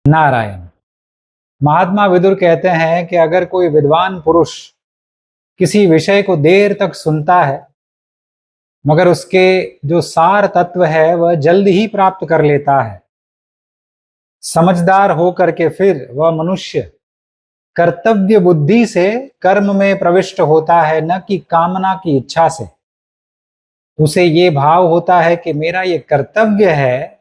नारायण। महात्मा विदुर कहते हैं कि अगर कोई विद्वान पुरुष किसी विषय को देर तक सुनता है मगर उसके जो सार तत्व है वह जल्द ही प्राप्त कर लेता है, समझदार होकर के फिर वह मनुष्य कर्तव्य बुद्धि से कर्म में प्रविष्ट होता है, न कि कामना की इच्छा से। उसे ये भाव होता है कि मेरा ये कर्तव्य है,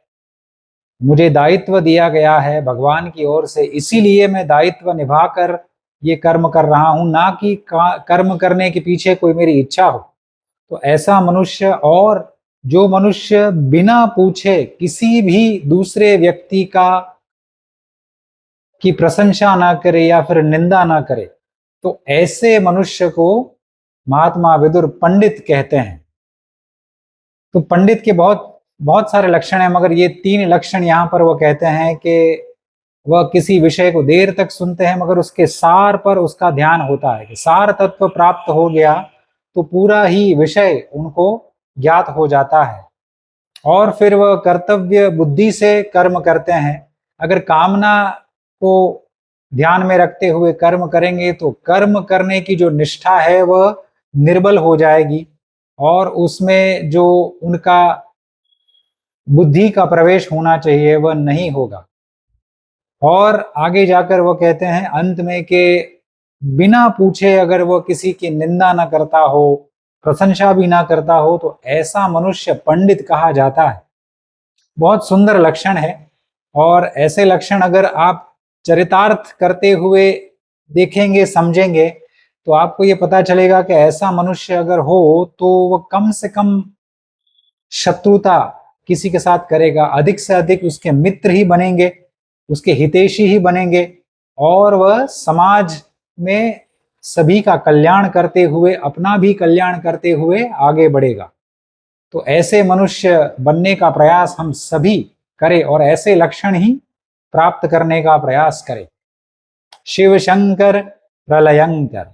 मुझे दायित्व दिया गया है भगवान की ओर से, इसीलिए मैं दायित्व निभाकर ये कर्म कर रहा हूं, ना कि कर्म करने के पीछे कोई मेरी इच्छा हो। तो ऐसा मनुष्य, और जो मनुष्य बिना पूछे किसी भी दूसरे व्यक्ति की प्रशंसा ना करे या फिर निंदा ना करे, तो ऐसे मनुष्य को महात्मा विदुर पंडित कहते हैं। तो पंडित के बहुत बहुत सारे लक्षण हैं, मगर ये 3 लक्षण यहाँ पर वो कहते हैं कि वह किसी विषय को देर तक सुनते हैं मगर उसके सार पर उसका ध्यान होता है कि सार तत्व प्राप्त हो गया तो पूरा ही विषय उनको ज्ञात हो जाता है, और फिर वह कर्तव्य बुद्धि से कर्म करते हैं। अगर कामना को ध्यान में रखते हुए कर्म करेंगे तो कर्म करने की जो निष्ठा है वह निर्बल हो जाएगी, और उसमें जो उनका बुद्धि का प्रवेश होना चाहिए वह नहीं होगा। और आगे जाकर वो कहते हैं अंत में कि बिना पूछे अगर वो किसी की निंदा ना करता हो, प्रशंसा भी ना करता हो, तो ऐसा मनुष्य पंडित कहा जाता है। बहुत सुंदर लक्षण है, और ऐसे लक्षण अगर आप चरितार्थ करते हुए देखेंगे, समझेंगे, तो आपको ये पता चलेगा कि ऐसा मनुष्य अगर हो तो वह कम से कम शत्रुता किसी के साथ करेगा, अधिक से अधिक उसके मित्र ही बनेंगे, उसके हितैषी ही बनेंगे, और वह समाज में सभी का कल्याण करते हुए, अपना भी कल्याण करते हुए आगे बढ़ेगा। तो ऐसे मनुष्य बनने का प्रयास हम सभी करें और ऐसे लक्षण ही प्राप्त करने का प्रयास करें। शिव शंकर प्रलयंकर।